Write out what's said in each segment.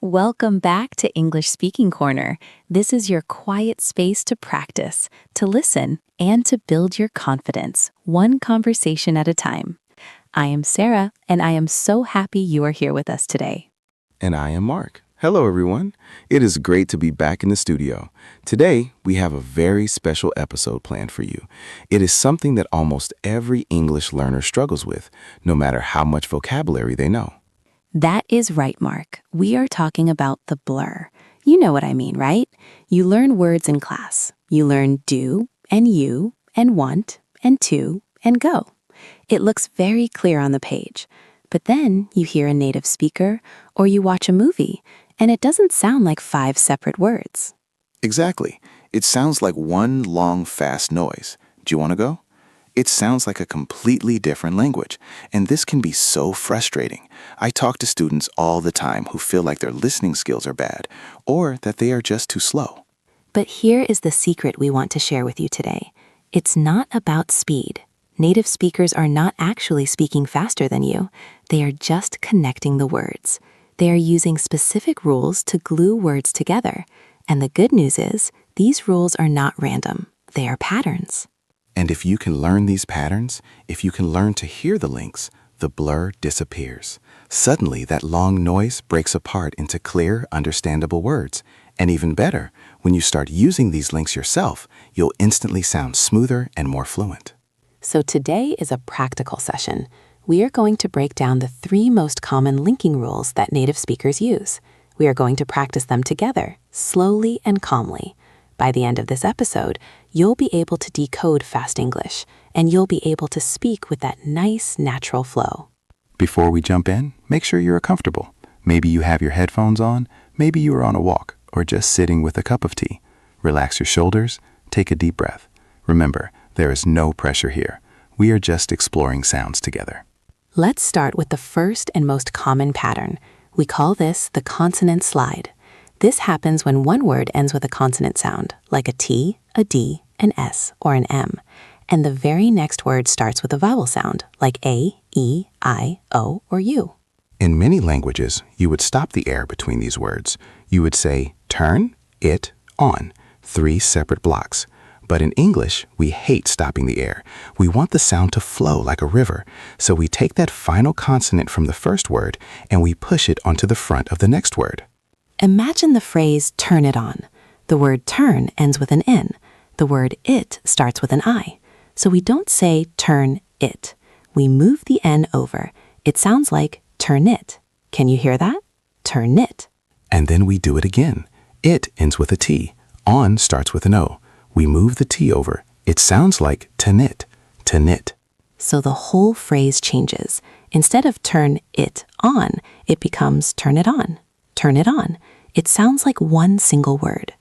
Welcome back to English Speaking Corner. This is your quiet space to practice, to listen, and to build your confidence, one conversation at a time. I am Sarah, and I am so happy you are here with us today. And I am Mark. Hello, everyone. It is great to be back in the studio. Today, we have a very special episode planned for you. It is something that almost every English learner struggles with, no matter how much vocabulary they know. That is right, Mark. We are talking about the blur. You know what I mean, right? You learn words in class. You learn do and you and want and to and go. It looks very clear on the page. But then you hear a native speaker or you watch a movie, and it doesn't sound like 5 separate words. Exactly. It sounds like one long, fast noise. Do you want to go? It sounds like a completely different language, and this can be so frustrating. I talk to students all the time who feel like their listening skills are bad, or that they are just too slow. But here is the secret we want to share with you today. It's not about speed. Native speakers are not actually speaking faster than you. They are just connecting the words. They are using specific rules to glue words together. And the good news is, these rules are not random. They are patterns. And if you can learn these patterns, if you can learn to hear the links, the blur disappears. Suddenly, that long noise breaks apart into clear, understandable words. And even better, when you start using these links yourself, you'll instantly sound smoother and more fluent. So today is a practical session. We are going to break down the 3 most common linking rules that native speakers use. We are going to practice them together, slowly and calmly. By the end of this episode, you'll be able to decode fast English, and you'll be able to speak with that nice, natural flow. Before we jump in, make sure you're comfortable. Maybe you have your headphones on, maybe you are on a walk, or just sitting with a cup of tea. Relax your shoulders, take a deep breath. Remember, there is no pressure here. We are just exploring sounds together. Let's start with the first and most common pattern. We call this the consonant slide. This happens when one word ends with a consonant sound, like a T, a D, an S, or an M, and the very next word starts with a vowel sound, like A, E, I, O, or U. In many languages, you would stop the air between these words. You would say turn, it, on, 3 separate blocks. But in English, we hate stopping the air. We want the sound to flow like a river. So we take that final consonant from the first word and we push it onto the front of the next word. Imagine the phrase turn it on. The word turn ends with an N. The word it starts with an I. So we don't say turn it. We move the N over. It sounds like turn it. Can you hear that? Turn it. And then we do it again. It ends with a T. On starts with an O. We move the T over. It sounds like to knit, to knit. So the whole phrase changes. Instead of turn it on, it becomes turn it on. Turn it on. It sounds like one single word.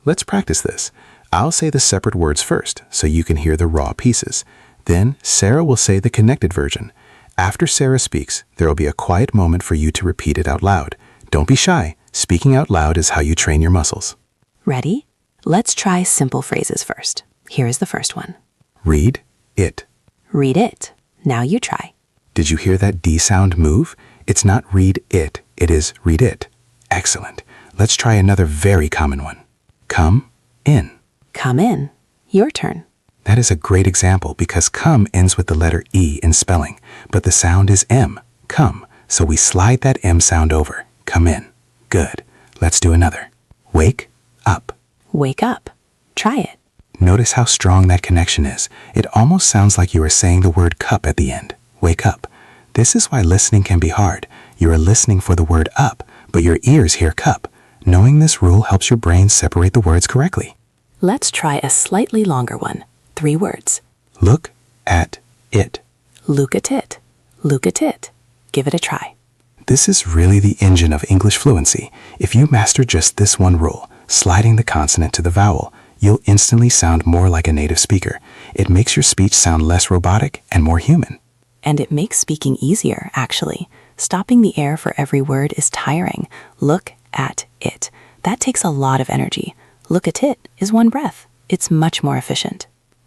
Let's practice this. I'll say the separate words first, so you can hear the raw pieces. Then Sarah will say the connected version. After Sarah speaks, there will be a quiet moment for you to repeat it out loud. Don't be shy. Speaking out loud is how you train your muscles. Ready? Let's try simple phrases first. Here is the first one. Read it. Read it. Now you try. Did you hear that D sound move? It's not read it, it is read it. Excellent. Let's try another very common one. Come in. Come in. Your turn. That is a great example because come ends with the letter E in spelling, but the sound is M, come. So we slide that M sound over. Come in. Good. Let's do another. Wake up. Wake up. Try it. Notice how strong that connection is. It almost sounds like you are saying the word cup at the end. Wake up. This is why listening can be hard. You are listening for the word up, but your ears hear cup. Knowing this rule helps your brain separate the words correctly. Let's try a slightly longer one. 3 words. Look at it. Look at it. Look at it. Give it a try. This is really the engine of English fluency. If you master just this one rule, sliding the consonant to the vowel, you'll instantly sound more like a native speaker. It makes your speech sound less robotic and more human. And it makes speaking easier, actually. Stopping the air for every word is tiring. Look at it. That takes a lot of energy. Look at it is one breath. It's much more efficient.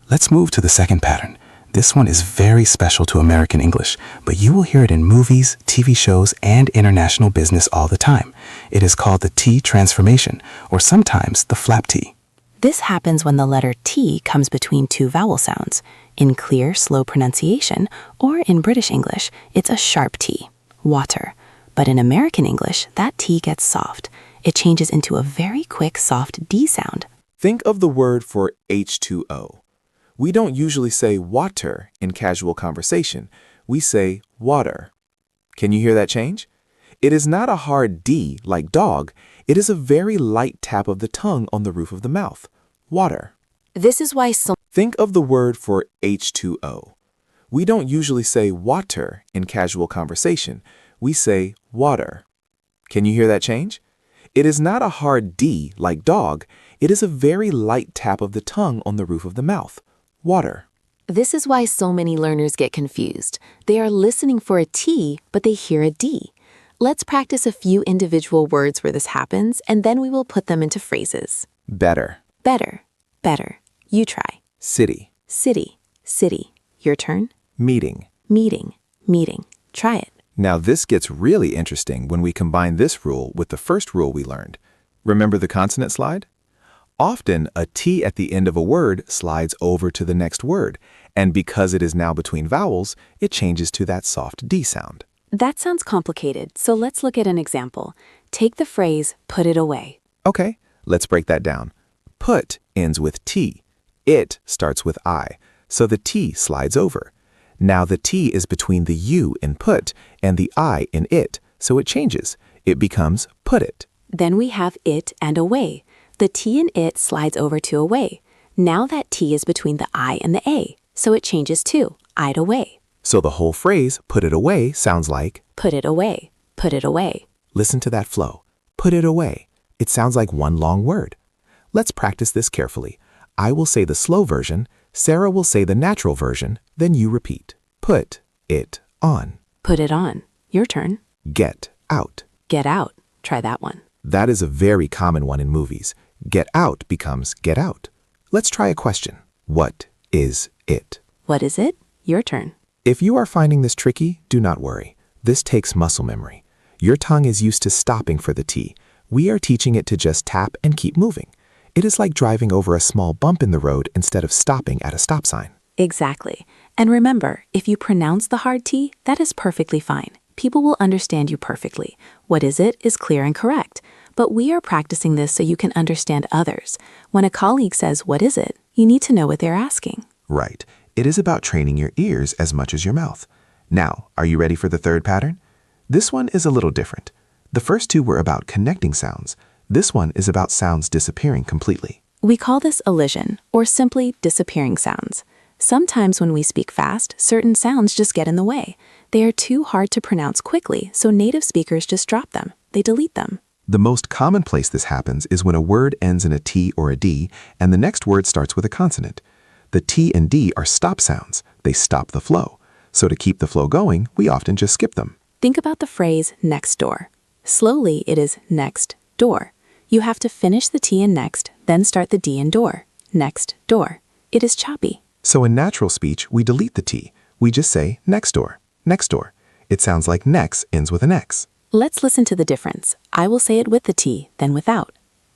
Let's move to the second pattern. This one is very special to American English, but you will hear it in movies, TV shows, and international business all the time. It is called the T transformation, or sometimes the flap T. This happens when the letter T comes between two vowel sounds. In clear, slow pronunciation, or in British English, it's a sharp T, water. But in American English, that T gets soft. It changes into a very quick, soft D sound. Think of the word for H2O. We don't usually say water in casual conversation. We say water. Can you hear that change? It is not a hard D like dog. It is a very light tap of the tongue on the roof of the mouth. Water. This is why Think of the word for H2O. We don't usually say water in casual conversation. We say water. Can you hear that change? It is not a hard D like dog. It is a very light tap of the tongue on the roof of the mouth. Water. This is why so many learners get confused. They are listening for a T, but they hear a D. Let's practice a few individual words where this happens, and then we will put them into phrases. Better. Better, better. You try. City. City, city. Your turn. Meeting. Meeting, meeting. Try it. Now this gets really interesting when we combine this rule with the first rule we learned. Remember the consonant slide? Often, a T at the end of a word slides over to the next word, and because it is now between vowels, it changes to that soft D sound. That sounds complicated, so let's look at an example. Take the phrase, put it away. Okay, let's break that down. Put ends with T. It starts with I, so the T slides over. Now the T is between the U in put and the I in it, so it changes. It becomes put it. Then we have it and away. The T in it slides over to away. Now that T is between the I and the A, so it changes to I'd away. So the whole phrase, put it away, sounds like, Put it away, put it away. listen to that flow. Put it away. It sounds like one long word. Let's practice this carefully. I will say the slow version, Sarah will say the natural version, then you repeat. Put it on. Put it on. Your turn. Get out. Get out. Try that one. That is a very common one in movies. Get out becomes get out. Let's try a question. What is it? What is it? Your turn. If you are finding this tricky, do not worry. This takes muscle memory. Your tongue is used to stopping for the T. We are teaching it to just tap and keep moving. It is like driving over a small bump in the road instead of stopping at a stop sign. Exactly. And remember, if you pronounce the hard T, that is perfectly fine. People will understand you perfectly. What is it is clear and correct. But we are practicing this so you can understand others. When a colleague says, what is it? You need to know what they're asking. Right. It is about training your ears as much as your mouth. Now, are you ready for the third pattern? This one is a little different. The first two were about connecting sounds. This one is about sounds disappearing completely. We call this elision, or simply disappearing sounds. Sometimes when we speak fast, certain sounds just get in the way. They are too hard to pronounce quickly, so native speakers just drop them. They delete them. The most common place this happens is when a word ends in a T or a D, and the next word starts with a consonant. The T and D are stop sounds. They stop the flow. So to keep the flow going, we often just skip them. Think about the phrase next door. Slowly, it is next door. You have to finish the T in next, then start the D in door. Next door. It is choppy. So in natural speech, we delete the T. We just say next door, next door. It sounds like next ends with an X. Let's listen to the difference. I will say it with the T, then without.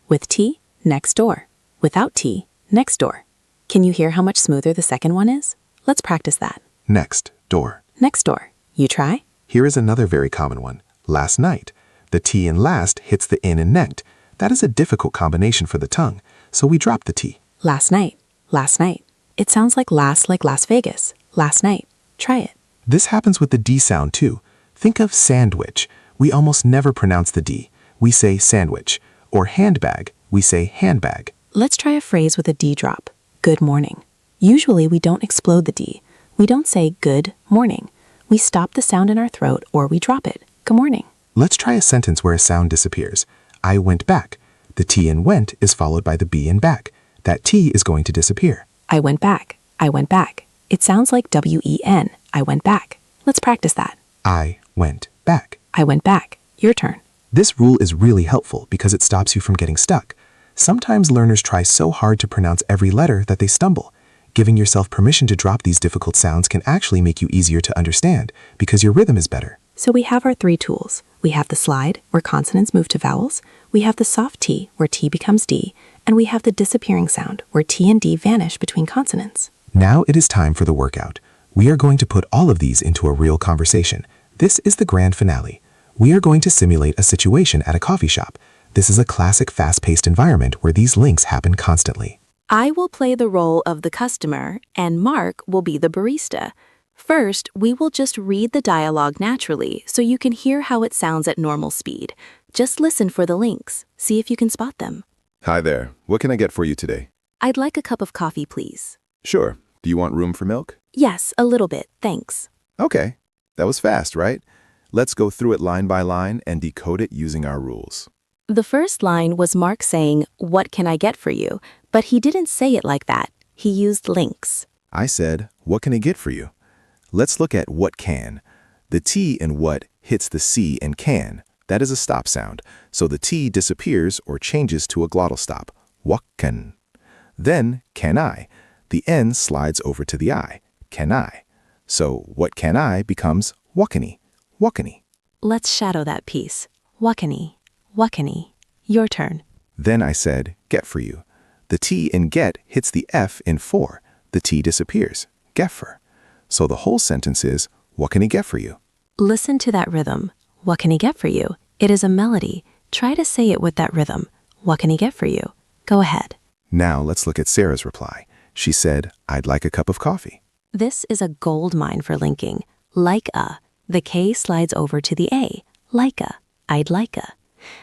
With T, next door. Without T, next door. Can you hear how much smoother the second one is? Let's practice that. Next door. Next door. You try? Here is another very common one. Last night. The T in last hits the N in necked. That is a difficult combination for the tongue, so we drop the T. Last night. Last night. It sounds like last like Las Vegas. Last night. Try it. This happens with the D sound too. Think of sandwich. We almost never pronounce the D. We say sandwich. Or handbag. We say handbag. Let's try a phrase with a D drop. Good morning. Usually we don't explode the D. We don't say good morning. We stop the sound in our throat or we drop it. Good morning. Let's try a sentence where a sound disappears. I went back. The T in went is followed by the B in back. That T is going to disappear. I went back. I went back. It sounds like W-E-N. I went back. Let's practice that. I went back. I went back. Your turn. This rule is really helpful because it stops you from getting stuck. Sometimes learners try so hard to pronounce every letter that they stumble. Giving yourself permission to drop these difficult sounds can actually make you easier to understand because your rhythm is better. So we have our three tools. We have the slide, where consonants move to vowels. We have the soft T, where T becomes D. And we have the disappearing sound, where T and D vanish between consonants. Now it is time for the workout. We are going to put all of these into a real conversation. This is the grand finale. We are going to simulate a situation at a coffee shop. This is a classic fast-paced environment where these links happen constantly. I will play the role of the customer, and Mark will be the barista. First, we will just read the dialogue naturally so you can hear how it sounds at normal speed. Just listen for the links. See if you can spot them. Hi there. What can I get for you today? I'd like a cup of coffee, please. Sure. Do you want room for milk? Yes, a little bit, thanks. Okay. That was fast, right? Let's go through it line by line and decode it using our rules. The first line was Mark saying, "What can I get for you?" But he didn't say it like that. He used links. I said, what can I get for you? Let's look at what can. The T in what hits the C in can. That is a stop sound, so the T disappears or changes to a glottal stop. What can? Then, can I? The N slides over to the I. Can I? So, what can I becomes wakani, wakani. Let's shadow that piece. Wakani, wakani. Your turn. Then I said, get for you. The T in get hits the F in for. The T disappears. Geffer. So the whole sentence is, what can he get for you? Listen to that rhythm. What can he get for you? It is a melody. Try to say it with that rhythm. What can he get for you? Go ahead. Now let's look at Sarah's reply. She said, I'd like a cup of coffee. This is a gold mine for linking. Like a. The K slides over to the A. Like a. I'd like a.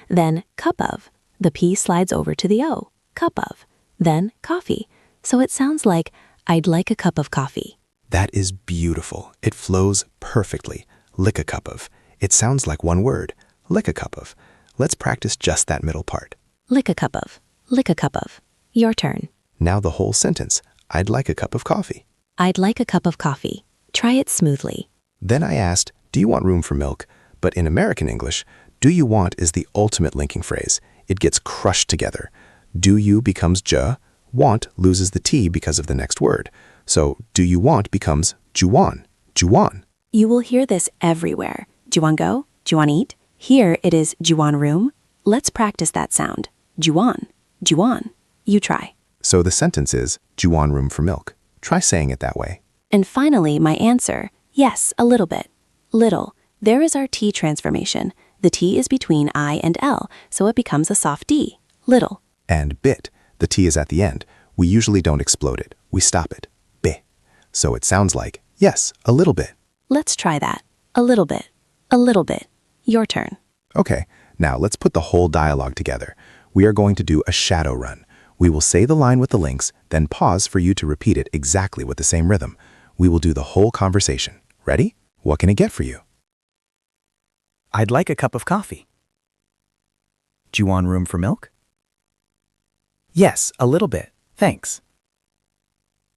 Then cup of. The P slides over to the O. Cup of. Then coffee. So it sounds like, I'd like a cup of coffee. That is beautiful. It flows perfectly. Lick a cup of. It sounds like one word. Lick a cup of. Let's practice just that middle part. Lick a cup of. Lick a cup of. Your turn. Now the whole sentence. I'd like a cup of coffee. I'd like a cup of coffee. Try it smoothly. Then I asked, do you want room for milk? But in American English, do you want is the ultimate linking phrase. It gets crushed together. Do you becomes ja. Want loses the T because of the next word. So do you want becomes juwan, juwan. You will hear this everywhere. Do you want go? Do you want eat? Here it is do you want room? Let's practice that sound. Juwan, juwan. You try. So the sentence is, do you want room for milk? Try saying it that way. And finally, my answer, yes, a little bit. Little. There is our T transformation. The T is between I and L, so it becomes a soft D. Little. And bit. The T is at the end. We usually don't explode it. We stop it. Bit. So it sounds like, yes, a little bit. Let's try that. A little bit. A little bit. Your turn. Okay, now let's put the whole dialogue together. We are going to do a shadow run. We will say the line with the links, then pause for you to repeat it exactly with the same rhythm. We will do the whole conversation. Ready? What can I get for you? I'd like a cup of coffee. Do you want room for milk? Yes, a little bit. Thanks.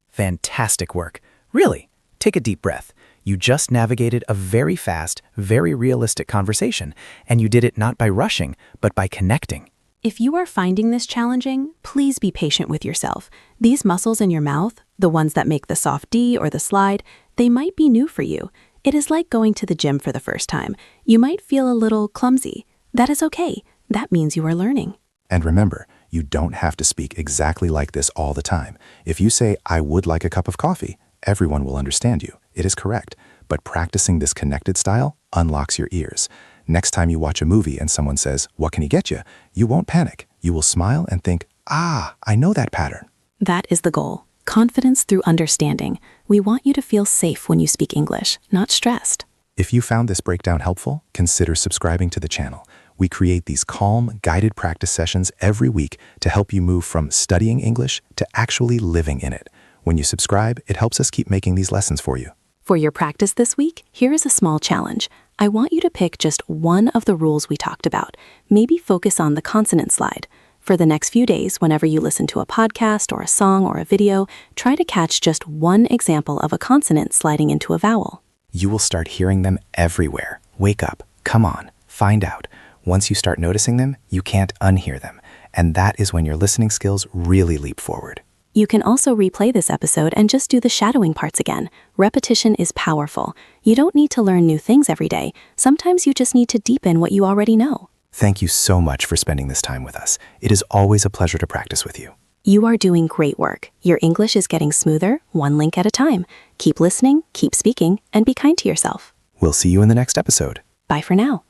Fantastic work. Really. Take a deep breath. You just navigated a very fast, very realistic conversation, and you did it not by rushing, but by connecting. If you are finding this challenging, please be patient with yourself. These muscles in your mouth, the ones that make the soft D or the slide, they might be new for you. It is like going to the gym for the first time. You might feel a little clumsy. That is okay. That means you are learning. And remember, you don't have to speak exactly like this all the time. If you say, I would like a cup of coffee, everyone will understand you. It is correct. But practicing this connected style unlocks your ears. Next time you watch a movie and someone says, what can he get you? You won't panic. You will smile and think, ah, I know that pattern. That is the goal. Confidence through understanding. We want you to feel safe when you speak English, not stressed. If you found this breakdown helpful, consider subscribing to the channel. We create these calm, guided practice sessions every week to help you move from studying English to actually living in it. When you subscribe, it helps us keep making these lessons for you. For your practice this week, here is a small challenge. I want you to pick just one of the rules we talked about. Maybe focus on the consonant slide. For the next few days, whenever you listen to a podcast or a song or a video, try to catch just one example of a consonant sliding into a vowel. You will start hearing them everywhere. Wake up. Come on. Find out. Once you start noticing them, you can't unhear them. And that is when your listening skills really leap forward. You can also replay this episode and just do the shadowing parts again. Repetition is powerful. You don't need to learn new things every day. Sometimes you just need to deepen what you already know. Thank you so much for spending this time with us. It is always a pleasure to practice with you. You are doing great work. Your English is getting smoother, one link at a time. Keep listening, keep speaking, and be kind to yourself. We'll see you in the next episode. Bye for now.